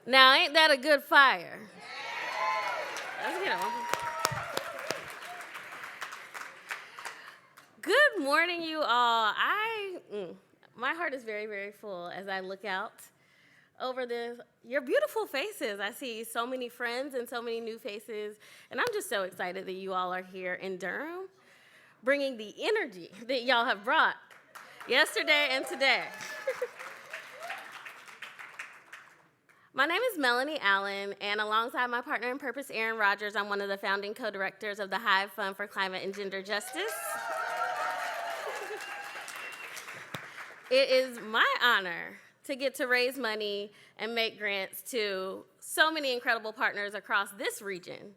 Now, ain't that a good fire? Let's get on. Good morning, you all. My heart is very, very full as I look out over your beautiful faces. I see so many friends and so many new faces, and I'm just so excited that you all are here in Durham, bringing the energy that y'all have brought yesterday and today. My name is Melanie Allen, and alongside my partner in purpose, Aaron Rogers, I'm one of the founding co-directors of the Hive Fund for Climate and Gender Justice. It is my honor to get to raise money and make grants to so many incredible partners across this region,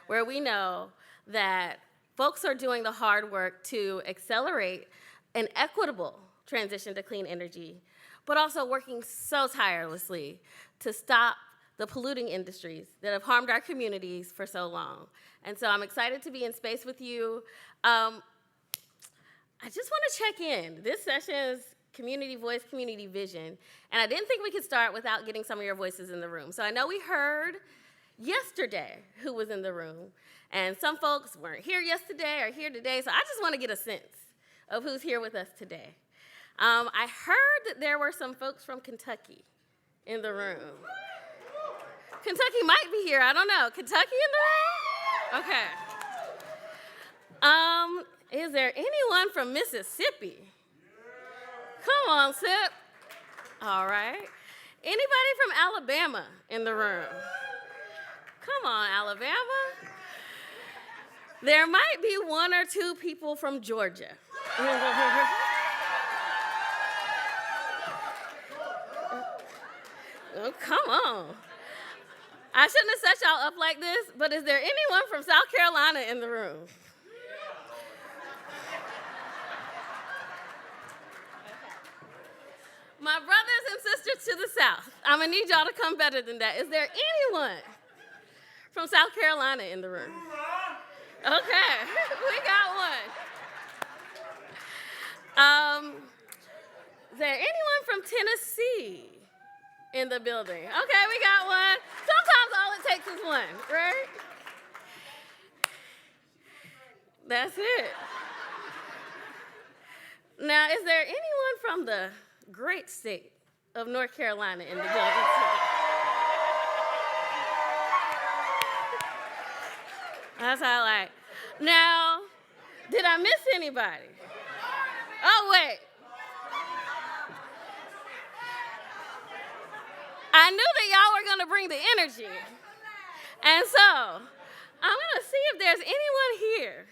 where we know that folks are doing the hard work to accelerate an equitable transition to clean energy, but also working so tirelessly to stop the polluting industries that have harmed our communities for so long. And so I'm excited to be in space with you. I just want to check in. This session is community voice, community vision, and I didn't think we could start without getting some of your voices in the room. So I know we heard yesterday who was in the room, and some folks weren't here yesterday or here today, so I just want to get a sense of who's here with us today. I heard that there were some folks from Kentucky in the room. Kentucky might be here, I don't know. Kentucky in the room? Okay. Is there anyone from Mississippi? Come on, Sip. All right. Anybody from Alabama in the room? Come on, Alabama. There might be one or two people from Georgia. Oh, come on. I shouldn't have set y'all up like this, but is there anyone from South Carolina in the room? My brothers and sisters to the south, I'm gonna need y'all to come better than that. Is there anyone from South Carolina in the room? Okay, we got one. Is there anyone from Tennessee in the building? Okay, we got one. Sometimes all it takes is one, right? That's it. Now, is there anyone from the great state of North Carolina in the building today? That's how I like. Now, did I miss anybody? Oh, wait. I knew that y'all were going to bring the energy. And so, I'm going to see if there's anyone here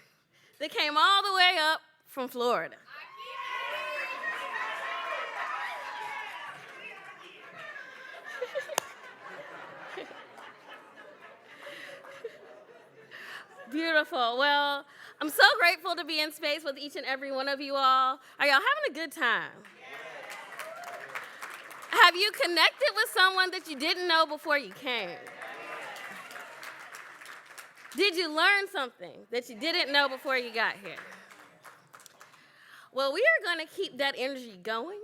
that came all the way up from Florida. Beautiful. Well, I'm so grateful to be in space with each and every one of you all. Are y'all having a good time? Have you connected with someone that you didn't know before you came? Did you learn something that you didn't know before you got here? Well, we are going to keep that energy going.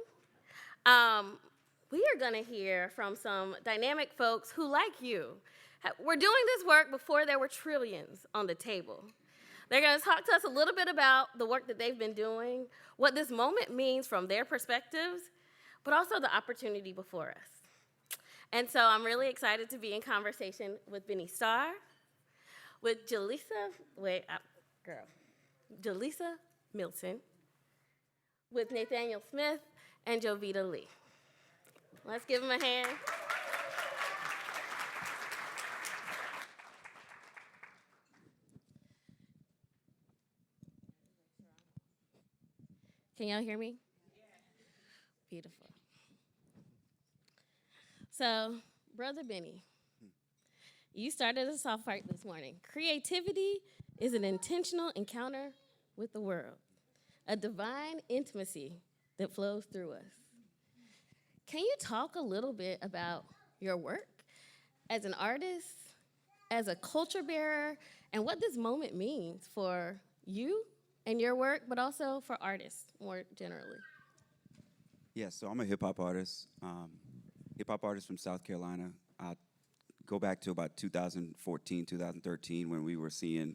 We are going to hear from some dynamic folks who, like you, were doing this work before there were trillions on the table. They're going to talk to us a little bit about the work that they've been doing, what this moment means from their perspectives, but also the opportunity before us. And so I'm really excited to be in conversation with Starr, with Jilisa, Jilisa Milton, with Nathaniel Smith, and JoVita Lee. Let's give them a hand. Can y'all hear me? Beautiful. So, Brother Benny, you started us off right this morning. Creativity is an intentional encounter with the world, a divine intimacy that flows through us. Can you talk a little bit about your work as an artist, as a culture bearer, and what this moment means for you and your work, but also for artists more generally? Yeah, so I'm a hip-hop artist. hip-hop artist from South Carolina. I go back to about 2014, 2013, when we were seeing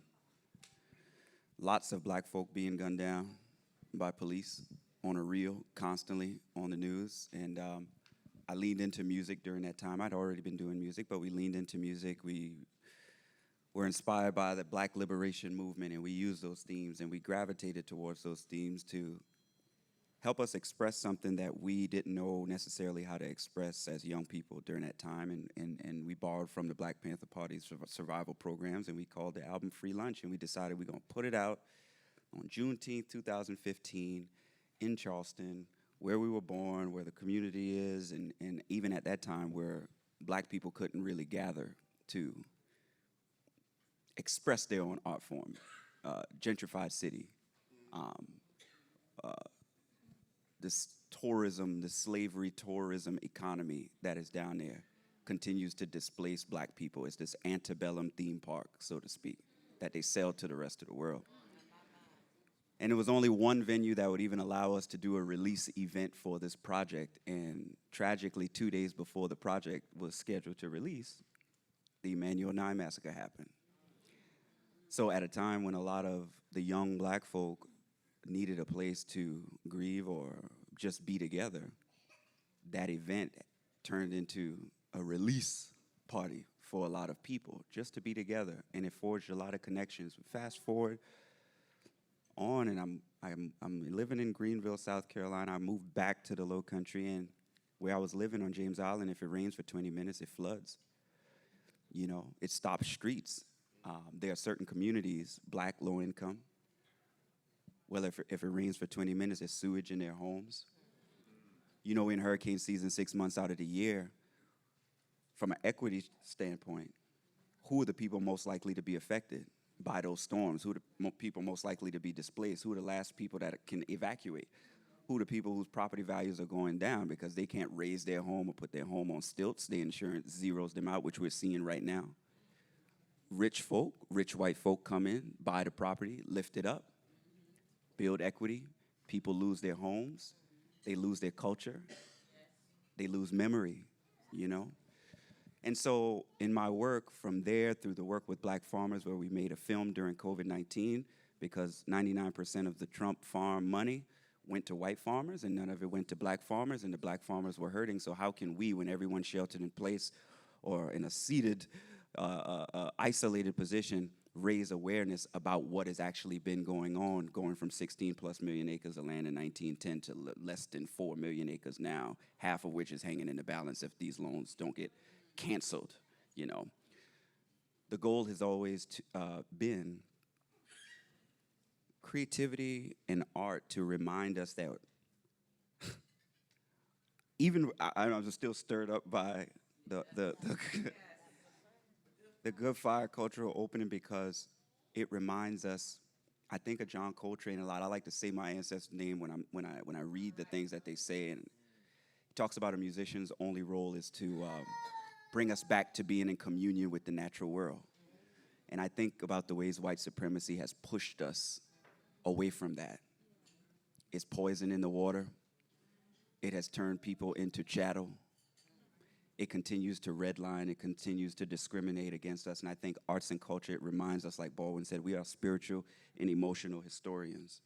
lots of black folk being gunned down by police on a reel, constantly on the news. And I leaned into music during that time. I'd already been doing music, but we leaned into music. We were inspired by the Black liberation movement, and we used those themes, and we gravitated towards those themes to help us express something that we didn't know necessarily how to express as young people during that time. And we borrowed from the Black Panther Party's survival programs, and we called the album Free Lunch, and we decided we're gonna put it out on Juneteenth, 2015 in Charleston, where we were born, where the community is, and even at that time where black people couldn't really gather to express their own art form. Gentrified city. This tourism, the slavery tourism economy that is down there continues to displace black people. It's this antebellum theme park, so to speak, that they sell to the rest of the world. And it was only one venue that would even allow us to do a release event for this project. And tragically, 2 days before the project was scheduled to release, the Emanuel 9 massacre happened. So at a time when a lot of the young black folk needed a place to grieve or just be together, that event turned into a release party for a lot of people, just to be together. And it forged a lot of connections. Fast forward on, and I'm living in Greenville, South Carolina. I moved back to the Low Country, and where I was living on James Island, if it rains for 20 minutes, it floods. You know, it stops streets. There are certain communities, black, low income. Well, if it rains for 20 minutes, there's sewage in their homes. You know, in hurricane season, 6 months out of the year, from an equity standpoint, who are the people most likely to be affected by those storms? Who are the people most likely to be displaced? Who are the last people that can evacuate? Who are the people whose property values are going down because they can't raise their home or put their home on stilts? The insurance zeroes them out, which we're seeing right now. Rich folk, rich white folk come in, buy the property, lift it up, build equity. People lose their homes. They lose their culture. They lose memory, you know? And so in my work from there through the work with black farmers, where we made a film during COVID-19, because 99% of the Trump farm money went to white farmers and none of it went to black farmers, and the black farmers were hurting. So how can we, when everyone's sheltered in place or in a seated, isolated position, raise awareness about what has actually been going on, going from 16 plus million acres of land in 1910 to less than 4 million acres now, half of which is hanging in the balance if these loans don't get canceled, you know. The goal has always been creativity and art to remind us that even, I was still stirred up by the Good Fire cultural opening, because it reminds us, I think of John Coltrane a lot. I like to say my ancestor's name when I read the things that they say, and he talks about a musician's only role is to bring us back to being in communion with the natural world. And I think about the ways white supremacy has pushed us away from that. It's poison in the water. It has turned people into chattel. It continues to redline, it continues to discriminate against us. And I think arts and culture, it reminds us, like Baldwin said, we are spiritual and emotional historians.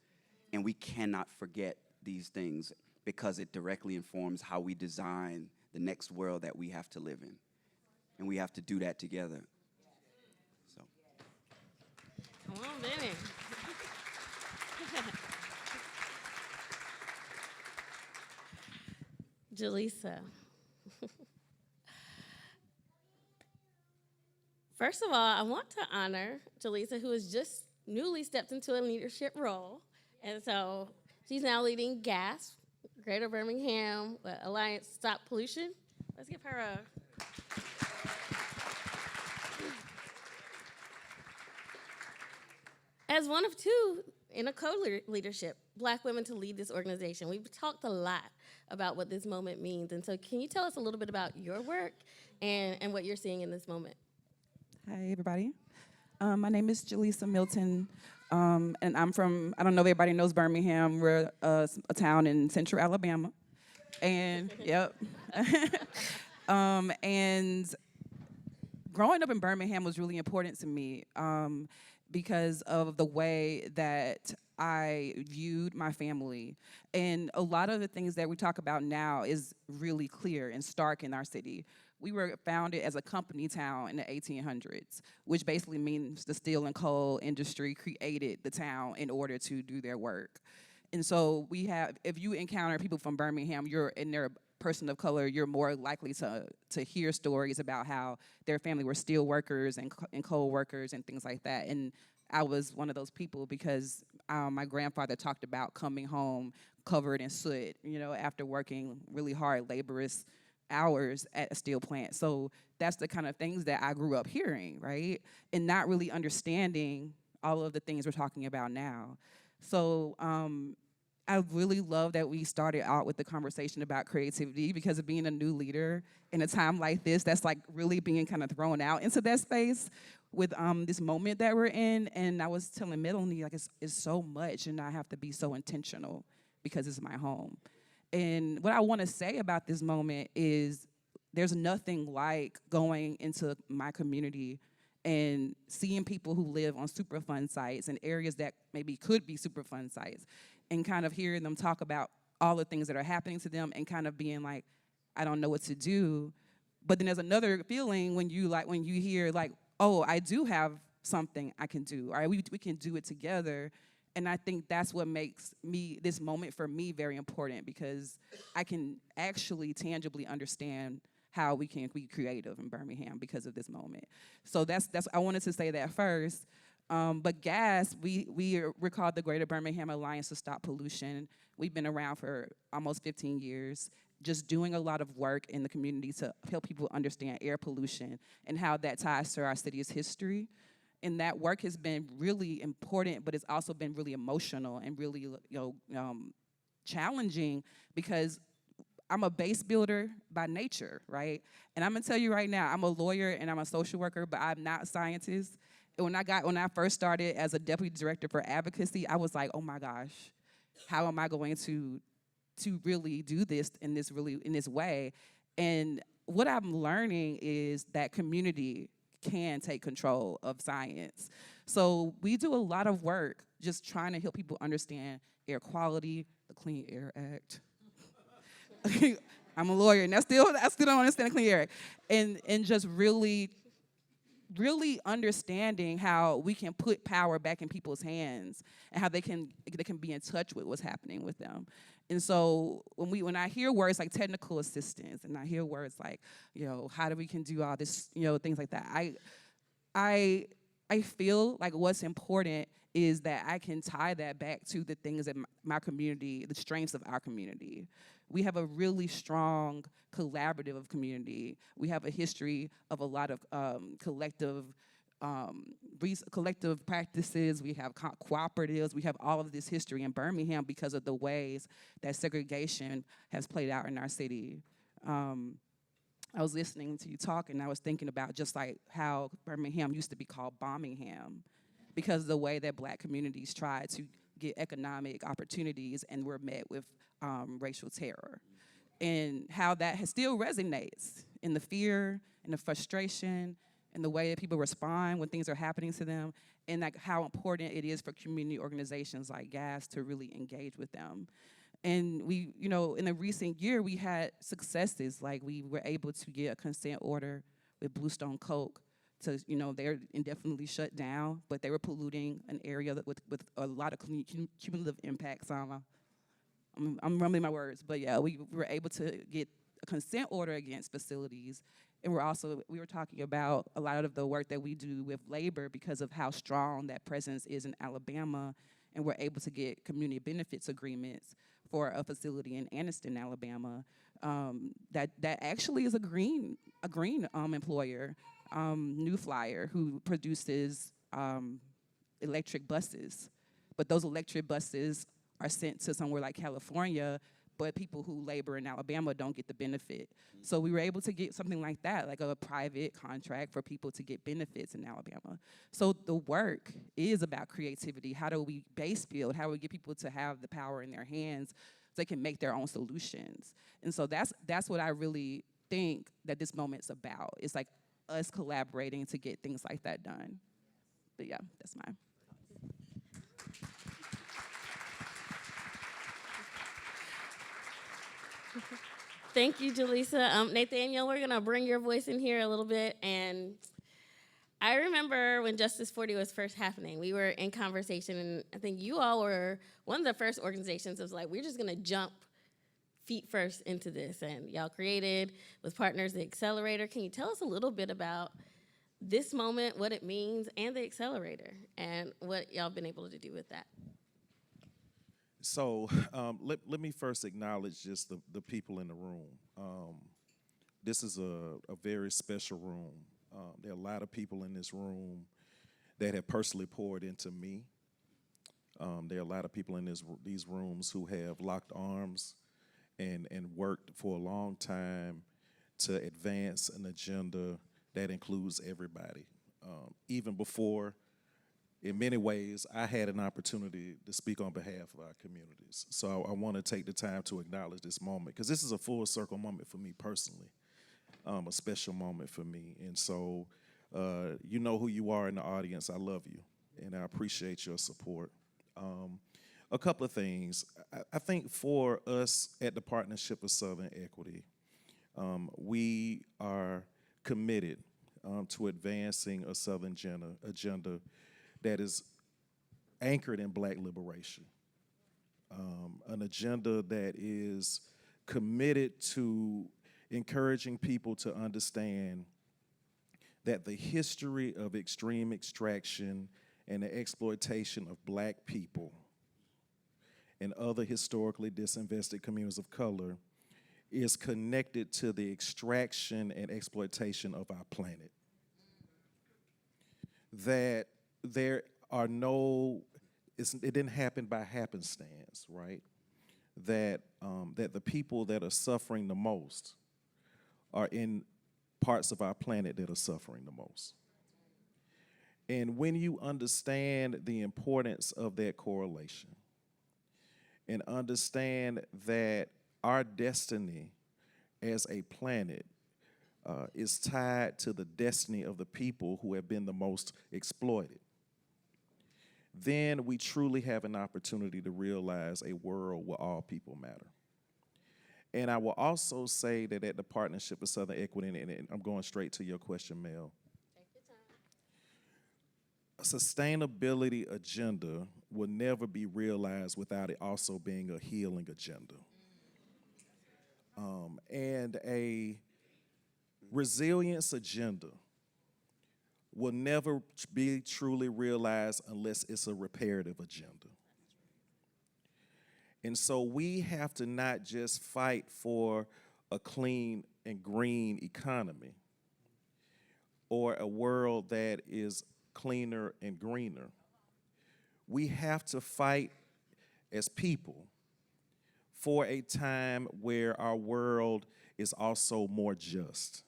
And we cannot forget these things because it directly informs how we design the next world that we have to live in. And we have to do that together. So. Come on, Benny. Jilisa. First of all, I want to honor Jilisa, who has just newly stepped into a leadership role. And so she's now leading GASP, Greater-Birmingham Alliance Stop Pollution. Let's give her a... As one of two in a co-leadership, black women to lead this organization. We've talked a lot about what this moment means. And so can you tell us a little bit about your work and what you're seeing in this moment? Hi, everybody. My name is Jilisa Milton, and I'm from, I don't know if everybody knows Birmingham. We're a town in central Alabama. And, yep. And growing up in Birmingham was really important to me because of the way that I viewed my family. And a lot of the things that we talk about now is really clear and stark in our city. We were founded as a company town in the 1800s, which basically means the steel and coal industry created the town in order to do their work. And so we have, if you encounter people from Birmingham, you're in their person of color, you're more likely to hear stories about how their family were steel workers and coal workers and things like that. And I was one of those people because my grandfather talked about coming home covered in soot, after working really hard, laborious hours at a steel plant. So that's the kind of things that I grew up hearing, right? And not really understanding all of the things we're talking about now. So I really love that we started out with the conversation about creativity, because of being a new leader in a time like this, that's like really being kind of thrown out into that space with this moment that we're in. And I was telling Melanie, like, it's so much, and I have to be so intentional because it's my home. And what I want to say about this moment is there's nothing like going into my community and seeing people who live on Superfund sites and areas that maybe could be Superfund sites, and kind of hearing them talk about all the things that are happening to them and kind of being like, I don't know what to do. But then there's another feeling when you hear like, oh, I do have something I can do, or we can do it together. And I think that's what makes this moment for me very important, because I can actually tangibly understand how we can be creative in Birmingham because of this moment. So that's I wanted to say that first. But gas, we're called the Greater-Birmingham Alliance to Stop Pollution. We've been around for almost 15 years, just doing a lot of work in the community to help people understand air pollution and how that ties to our city's history. And that work has been really important, but it's also been really emotional and really challenging, because I'm a base builder by nature, right? And I'm gonna tell you right now, I'm a lawyer and I'm a social worker, but I'm not a scientist. And when I first started as a deputy director for advocacy, I was like, oh my gosh, how am I going to really do this in this way? And what I'm learning is that community can take control of science. So we do a lot of work just trying to help people understand air quality, the Clean Air Act. I'm a lawyer, and I still don't understand the Clean Air Act. And just really understanding how we can put power back in people's hands and how they can be in touch with what's happening with them. And so when I hear words like technical assistance, and I hear words like, how do we can do all this, things like that, I feel like what's important is that I can tie that back to the things that my community, the strengths of our community. We have a really strong collaborative community. We have a history of a lot of collective practices. We have cooperatives. We have all of this history in Birmingham because of the ways that segregation has played out in our city. I was listening to you talk, and I was thinking about just like how Birmingham used to be called Bombingham, because of the way that Black communities tried to get economic opportunities and were met with racial terror, and how that still resonates in the fear and the frustration and the way that people respond when things are happening to them, and like how important it is for community organizations like GAS to really engage with them. And we, in the recent year, we had successes. Like we were able to get a consent order with Bluestone Coke to, they're indefinitely shut down, but they were polluting an area with a lot of cumulative impacts. I'm rumbling my words, but yeah, we were able to get a consent order against facilities. And we were talking about a lot of the work that we do with labor because of how strong that presence is in Alabama, and we're able to get community benefits agreements for a facility in Anniston, Alabama, that actually is a green employer, New Flyer, who produces electric buses. But those electric buses are sent to somewhere like California, but people who labor in Alabama don't get the benefit. So we were able to get something like that, like a private contract for people to get benefits in Alabama. So the work is about creativity. How do we base build? How do we get people to have the power in their hands so they can make their own solutions? And so that's what I really think that this moment's about. It's like us collaborating to get things like that done. But yeah, that's mine. Thank you, Jilisa. Nathaniel, we're gonna bring your voice in here a little bit. And I remember when Justice 40 was first happening, we were in conversation, and I think you all were one of the first organizations that was like, we're just gonna jump feet first into this. And y'all created with partners the Accelerator. Can you tell us a little bit about this moment, what it means, and the Accelerator, and what y'all been able to do with that? So let me first acknowledge just the people in the room. This is a very special room. There are a lot of people in this room that have personally poured into me. There are a lot of people in these rooms who have locked arms and worked for a long time to advance an agenda that includes everybody. Even before, in many ways, I had an opportunity to speak on behalf of our communities. So I want to take the time to acknowledge this moment, because this is a full circle moment for me personally, a special moment for me. And so you know who you are in the audience. I love you, and I appreciate your support. A couple of things. I think for us at the Partnership of Southern Equity, we are committed to advancing a Southern agenda that is anchored in Black liberation, an agenda that is committed to encouraging people to understand that the history of extreme extraction and the exploitation of Black people and other historically disinvested communities of color is connected to the extraction and exploitation of our planet. That there are it didn't happen by happenstance, right? That the people that are suffering the most are in parts of our planet that are suffering the most. And when you understand the importance of that correlation and understand that our destiny as a planet is tied to the destiny of the people who have been the most exploited, then we truly have an opportunity to realize a world where all people matter. And I will also say that at the Partnership of Southern Equity, and I'm going straight to your question, Mel, a sustainability agenda will never be realized without it also being a healing agenda. And a resilience agenda will never be truly realized unless it's a reparative agenda. And so we have to not just fight for a clean and green economy or a world that is cleaner and greener. We have to fight as people for a time where our world is also more just.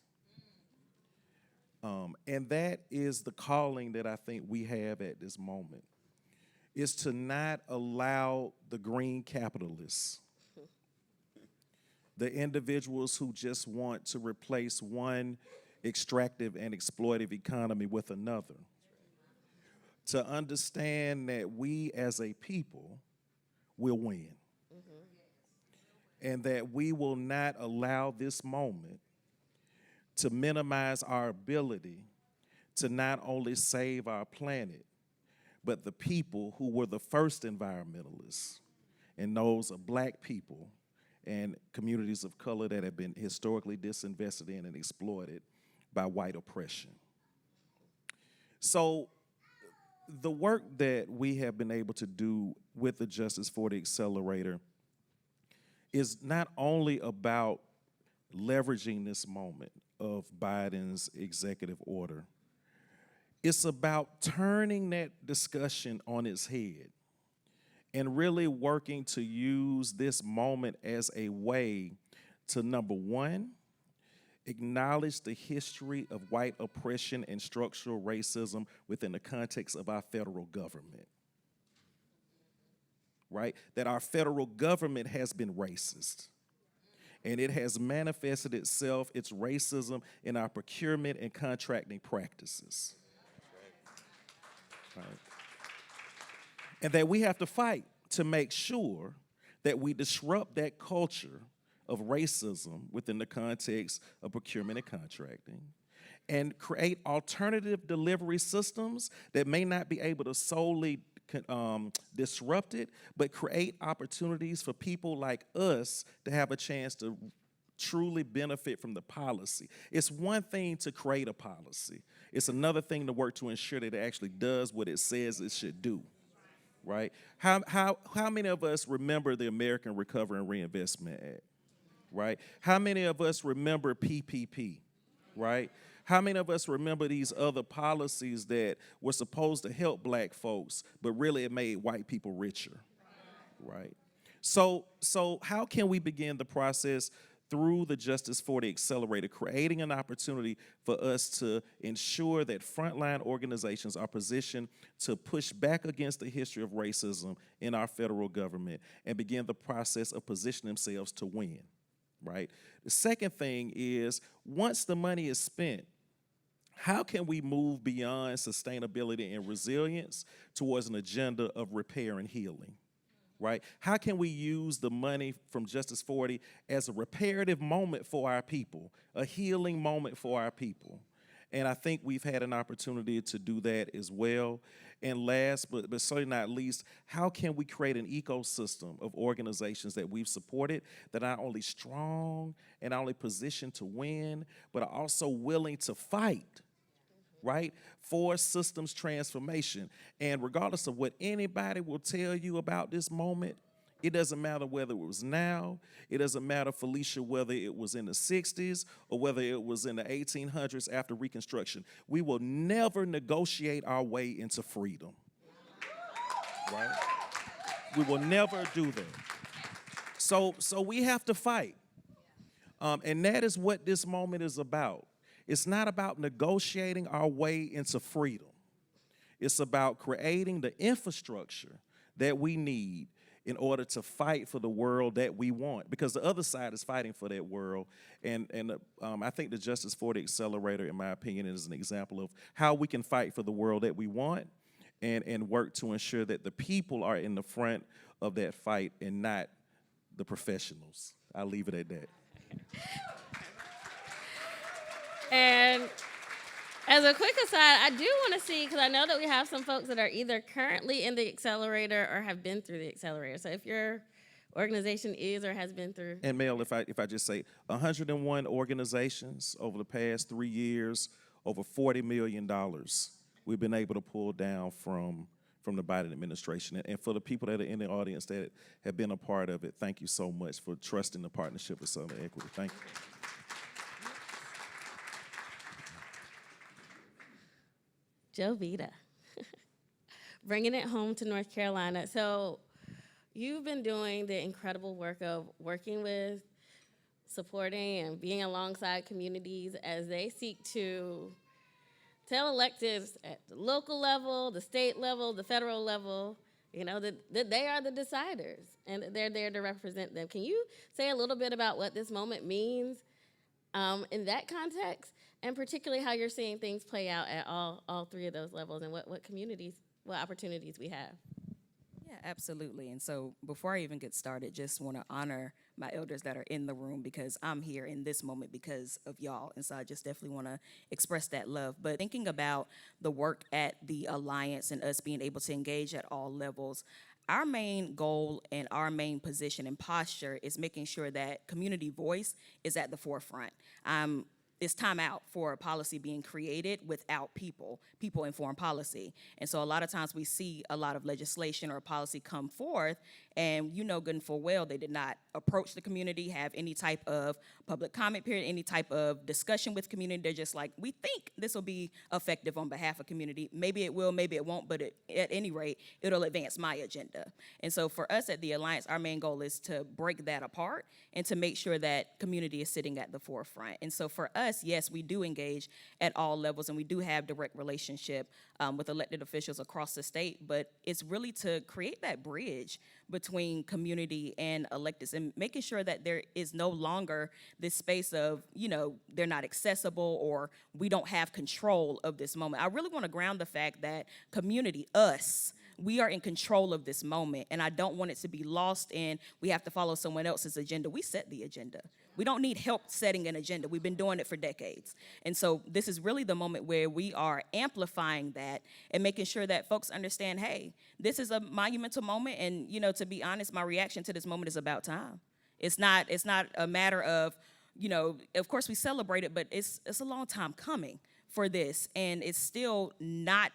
And that is the calling that I think we have at this moment, is to not allow the green capitalists, the individuals who just want to replace one extractive and exploitive economy with another, to understand that we as a people will win. And that we will not allow this moment to minimize our ability to not only save our planet, but the people who were the first environmentalists, and those are Black people and communities of color that have been historically disinvested in and exploited by white oppression. So the work that we have been able to do with the Justice 40 Accelerator is not only about leveraging this moment of Biden's executive order. It's about turning that discussion on its head and really working to use this moment as a way to, number one, acknowledge the history of white oppression and structural racism within the context of our federal government. Right? That our federal government has been racist. And it has manifested itself, its racism, in our procurement and contracting practices. Right. And that we have to fight to make sure that we disrupt that culture of racism within the context of procurement and contracting, and create alternative delivery systems that may not be able to solely disrupt it, but create opportunities for people like us to have a chance to truly benefit from the policy. It's one thing to create a policy. It's another thing to work to ensure that it actually does what it says it should do, right? How many of us remember the American Recovery and Reinvestment Act, right? How many of us remember PPP, right? How many of us remember these other policies that were supposed to help black folks, but really it made white people richer, right? So how can we begin the process through the Justice 40 Accelerator, creating an opportunity for us to ensure that frontline organizations are positioned to push back against the history of racism in our federal government and begin the process of positioning themselves to win, right? The second thing is, once the money is spent, how can we move beyond sustainability and resilience towards an agenda of repair and healing, right? How can we use the money from Justice 40 as a reparative moment for our people, a healing moment for our people? And I think we've had an opportunity to do that as well. And last, but certainly not least, how can we create an ecosystem of organizations that we've supported that are not only strong and not only positioned to win, but are also willing to fight, right, for systems transformation? And regardless of what anybody will tell you about this moment, it doesn't matter whether it was now, it doesn't matter, Felicia, whether it was in the 60s or whether it was in the 1800s after Reconstruction. We will never negotiate our way into freedom, right? We will never do that. So we have to fight. And that is what this moment is about. It's not about negotiating our way into freedom. It's about creating the infrastructure that we need in order to fight for the world that we want, because the other side is fighting for that world. And I think the Justice 40 Accelerator, in my opinion, is an example of how we can fight for the world that we want and work to ensure that the people are in the front of that fight and not the professionals. I'll leave it at that. And as a quick aside, I do want to see, because I know that we have some folks that are either currently in the accelerator or have been through the accelerator. So if your organization is or has been through. And Mel, if I just say 101 organizations over the past 3 years, over $40 million we've been able to pull down from the Biden administration. And for the people that are in the audience that have been a part of it, thank you so much for trusting the partnership with Southern Equity. Thank you. JoVita, bringing it home to North Carolina. So you've been doing the incredible work of working with, supporting, and being alongside communities as they seek to tell electeds at the local level, the state level, the federal level, you know, that they are the deciders and that they're there to represent them. Can you say a little bit about what this moment means in that context? And particularly how you're seeing things play out at all three of those levels, and what opportunities we have. Yeah, absolutely. And so before I even get started, just want to honor my elders that are in the room, because I'm here in this moment because of y'all. And so I just definitely want to express that love. But thinking about the work at the Alliance and us being able to engage at all levels, our main goal and our main position and posture is making sure that community voice is at the forefront. It's time out for a policy being created without people-informed policy. And so a lot of times we see a lot of legislation or policy come forth, and you know good and full well they did not approach the community, have any type of public comment period, any type of discussion with community. They're just like, we think this will be effective on behalf of community. Maybe it will, maybe it won't, but at any rate, it'll advance my agenda. And so for us at the Alliance, our main goal is to break that apart and to make sure that community is sitting at the forefront. And so for us, yes, we do engage at all levels, and we do have direct relationship with elected officials across the state, but it's really to create that bridge between community and electeds, and making sure that there is no longer this space of, they're not accessible or we don't have control of this moment. I really want to ground the fact that community, us, we are in control of this moment, and I don't want it to be lost in we have to follow someone else's agenda. We set the agenda. We don't need help setting an agenda. We've been doing it for decades. And so this is really the moment where we are amplifying that and making sure that folks understand, hey, this is a monumental moment, and, to be honest, my reaction to this moment is about time. It's not a matter of, of course we celebrate it, but it's a long time coming for this, and it's still not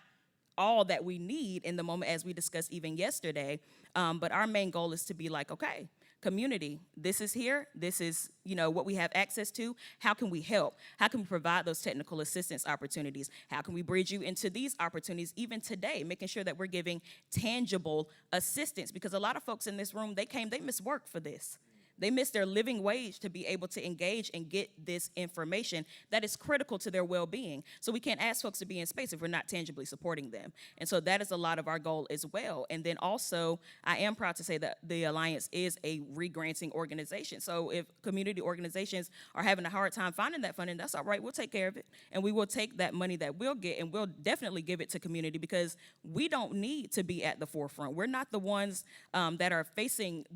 all that we need in the moment, as we discussed even yesterday. But our main goal is to be like, okay, community, this is here. This is, what we have access to. How can we help? How can we provide those technical assistance opportunities? How can we bridge you into these opportunities even today, making sure that we're giving tangible assistance? Because a lot of folks in this room, they missed work for this. They miss their living wage to be able to engage and get this information that is critical to their well-being. So we can't ask folks to be in space if we're not tangibly supporting them. And so that is a lot of our goal as well. And then also, I am proud to say that the Alliance is a re-granting organization. So if community organizations are having a hard time finding that funding, that's all right. We'll take care of it. And we will take that money that we'll get, and we'll definitely give it to community, because we don't need to be at the forefront. We're not the ones that are facing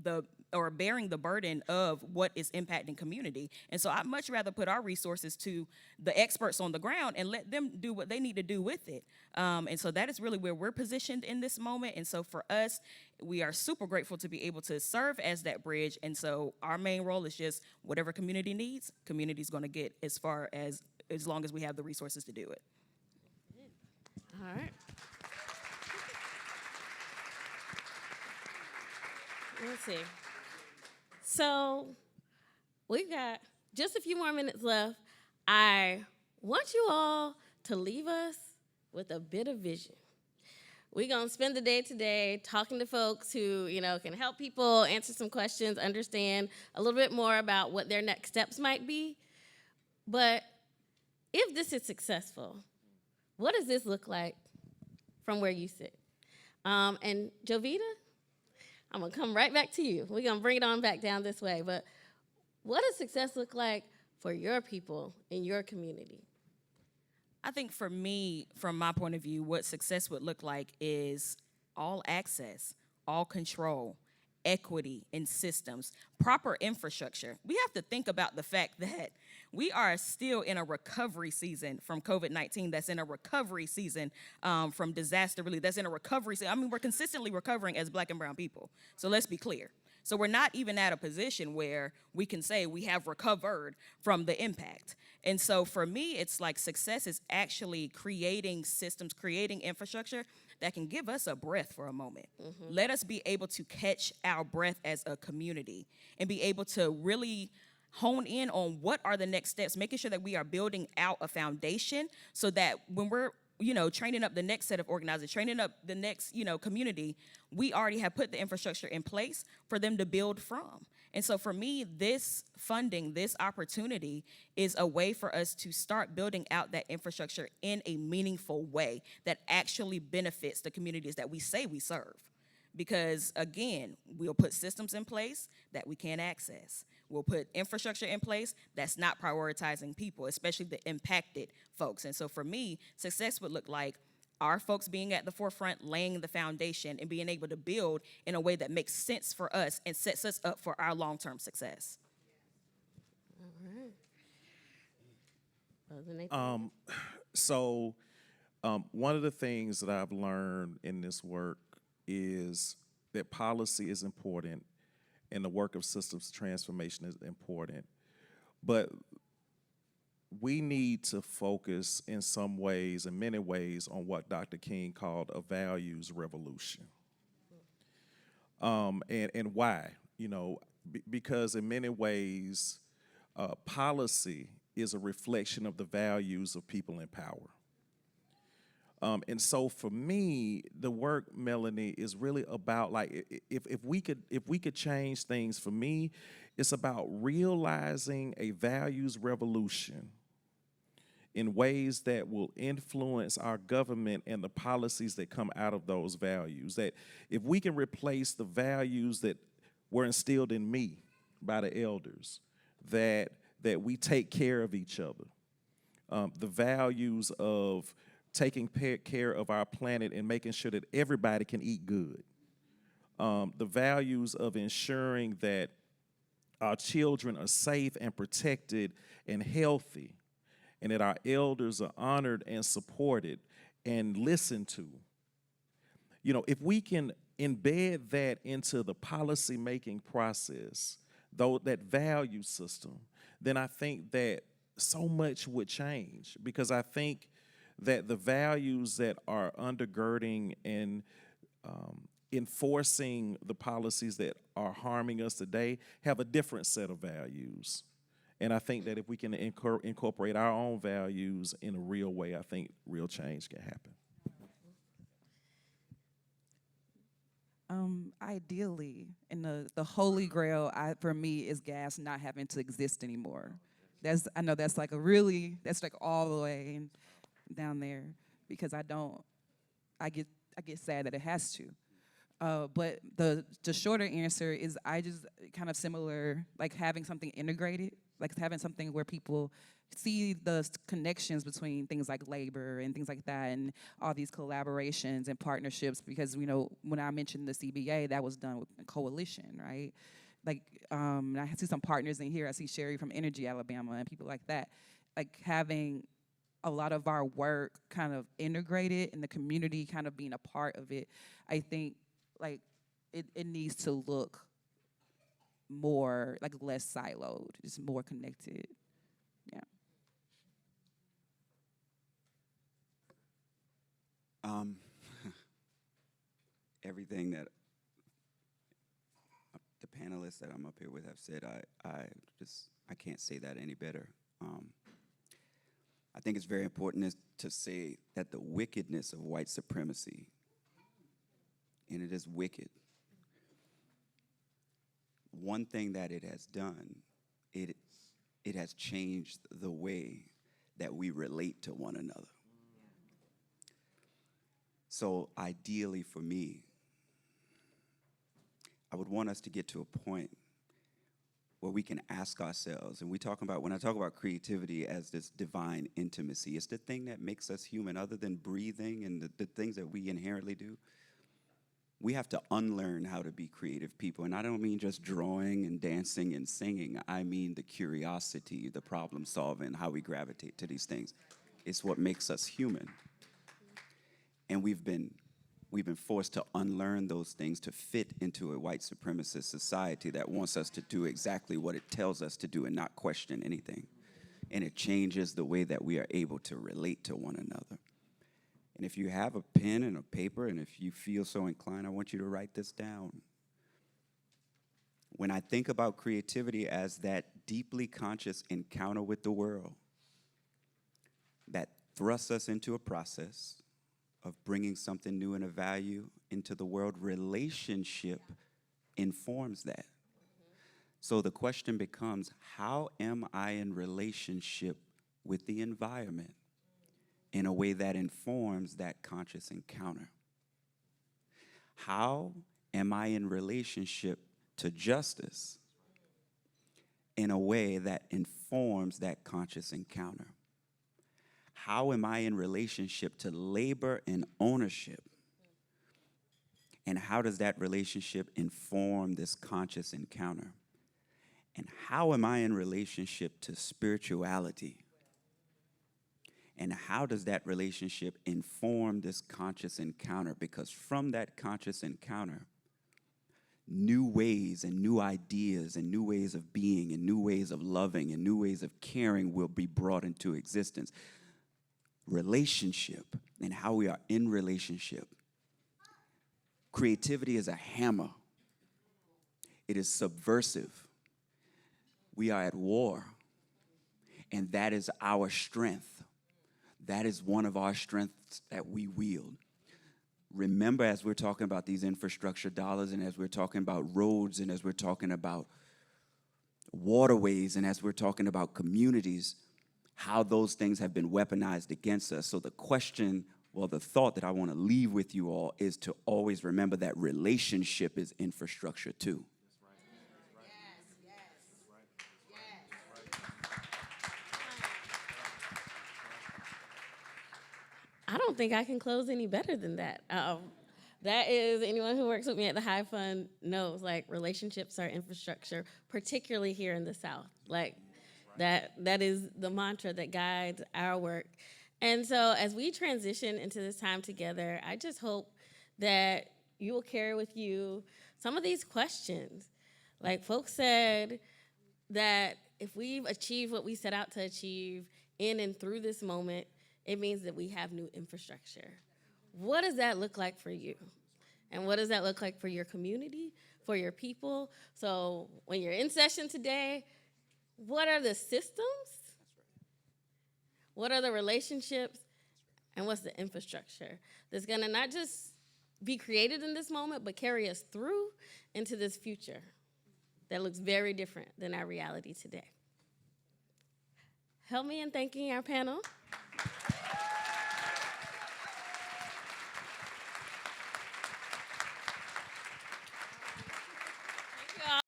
or bearing the burden of what is impacting community. And so I'd much rather put our resources to the experts on the ground and let them do what they need to do with it. And so that is really where we're positioned in this moment. And so for us, we are super grateful to be able to serve as that bridge. And so our main role is just whatever community needs, community's gonna get as long as we have the resources to do it. All right. Let's see. So we've got just a few more minutes left. I want you all to leave us with a bit of vision. We're going to spend the day today talking to folks who, can help people answer some questions, understand a little bit more about what their next steps might be. But if this is successful, what does this look like from where you sit? And JoVita, I'm going to come right back to you. We're going to bring it on back down this way. But what does success look like for your people in your community? I think for me, from my point of view, what success would look like is all access, all control, equity in systems, proper infrastructure. We have to think about the fact that we are still in a recovery season from COVID-19, that's in a recovery season from disaster relief, that's in a recovery season. I mean, we're consistently recovering as Black and brown people. So let's be clear. So we're not even at a position where we can say we have recovered from the impact. And so for me, it's like success is actually creating systems, creating infrastructure that can give us a breath for a moment. Mm-hmm. Let us be able to catch our breath as a community and be able to really hone in on what are the next steps, making sure that we are building out a foundation so that when we're training up the next set of organizers, training up the next, community, we already have put the infrastructure in place for them to build from. And so for me, this funding, this opportunity is a way for us to start building out that infrastructure in a meaningful way that actually benefits the communities that we say we serve. Because again, we'll put systems in place that we can't access. We'll put infrastructure in place that's not prioritizing people, especially the impacted folks. And so for me, success would look like our folks being at the forefront, laying the foundation, and being able to build in a way that makes sense for us and sets us up for our long-term success. All right. So one of the things that I've learned in this work is that policy is important and the work of systems transformation is important. But we need to focus in some ways, in many ways, on what Dr. King called a values revolution. And why? Because in many ways, policy is a reflection of the values of people in power. And so for me, the work, Melanie, is really about if we could change things, for me, it's about realizing a values revolution in ways that will influence our government and the policies that come out of those values. That if we can replace the values that were instilled in me by the elders, that we take care of each other, the values of taking care of our planet and making sure that everybody can eat good, the values of ensuring that our children are safe and protected and healthy, and that our elders are honored and supported and listened to. You know, if we can embed that into the policy-making process, though that value system, then I think that so much would change, because I think that the values that are undergirding and enforcing the policies that are harming us today have a different set of values. And I think that if we can incorporate our own values in a real way, I think real change can happen. Ideally, and the holy grail for me is gas not having to exist anymore. I know that's like all the way down there, because I get sad that it has to. But the shorter answer is I just kind of similar, like having something integrated, like having something where people see the connections between things like labor and things like that, and all these collaborations and partnerships. Because, you know, when I mentioned the CBA, that was done with a coalition, right? Like, I see some partners in here. I see Sherry from Energy Alabama and people like that. Like having a lot of our work kind of integrated and the community kind of being a part of it, I think like it needs to look more like less siloed, just more connected. Yeah. Everything that the panelists that I'm up here with have said, I can't say that any better. I think it's very important to say that the wickedness of white supremacy, and it is wicked, one thing that it has done, it has changed the way that we relate to one another. So ideally for me, I would want us to get to a point where we can ask ourselves, and when I talk about creativity as this divine intimacy, it's the thing that makes us human, other than breathing and the things that we inherently do. We have to unlearn how to be creative people. And I don't mean just drawing and dancing and singing. I mean the curiosity, the problem solving, how we gravitate to these things. It's what makes us human. And we've been forced to unlearn those things to fit into a white supremacist society that wants us to do exactly what it tells us to do and not question anything. And it changes the way that we are able to relate to one another. And if you have a pen and a paper, and if you feel so inclined, I want you to write this down. When I think about creativity as that deeply conscious encounter with the world that thrusts us into a process of bringing something new and a value into the world, relationship informs that. So the question becomes, how am I in relationship with the environment in a way that informs that conscious encounter? How am I in relationship to justice in a way that informs that conscious encounter? How am I in relationship to labor and ownership? And how does that relationship inform this conscious encounter? And how am I in relationship to spirituality? And how does that relationship inform this conscious encounter? Because from that conscious encounter, new ways and new ideas and new ways of being and new ways of loving and new ways of caring will be brought into existence. Relationship and how we are in relationship. Creativity is a hammer. It is subversive. We are at war, and that is our strength. That is one of our strengths that we wield. Remember, as we're talking about these infrastructure dollars, and as we're talking about roads, and as we're talking about waterways, and as we're talking about communities, how those things have been weaponized against us. So the question, well, the thought that I want to leave with you all is to always remember that relationship is infrastructure too. I don't think I can close any better than that. That is, anyone who works with me at the Hive Fund knows, like, relationships are infrastructure, particularly here in the South. Like, that is the mantra that guides our work. And so as we transition into this time together, I just hope that you will carry with you some of these questions. Like, folks said that if we've achieved what we set out to achieve in and through this moment, it means that we have new infrastructure. What does that look like for you? And what does that look like for your community, for your people? So when you're in session today, what are the systems? What are the relationships? And what's the infrastructure that's gonna not just be created in this moment, but carry us through into this future that looks very different than our reality today? Help me in thanking our panel.